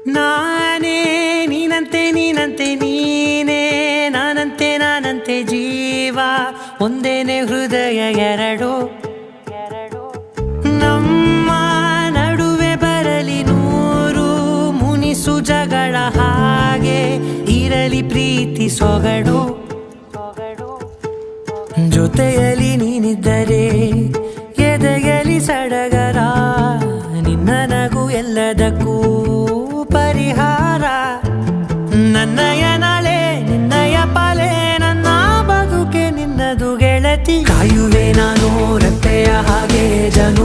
ನಾನೇ ನೀನಂತೆ ನೀನಂತೆ ನೀನೇ ನಾನಂತೆ ನಾನಂತೆ ಜೀವ ಒಂದೇನೆ ಹೃದಯ ಎರಡು ನಮ್ಮ ನಡುವೆ ಬರಲಿ ನೂರು ಮುನಿಸು ಜಗಳ ಹಾಗೆ ಇರಲಿ ಪ್ರೀತಿ ಸೊಗಡು ಜೊತೆಯಲ್ಲಿ ನೀನಿದ್ದರೆ ಎದೆಯಲಿ ಸಡಗರ ನಿನ್ನ ನಗು ಎಲ್ಲದಕ್ಕೂ ಪರಿಹಾರ ನನ್ನಯ ನಾಳೆ ನಿನ್ನಯ ಪಾಲೆ ನನ್ನ ಬದುಕೆ ನಿನ್ನದು ಗೆಳತಿ ಕಾಯುವೆ ನಾನು ರೆಪ್ಪೆಯ ಹಾಗೆ ಜನು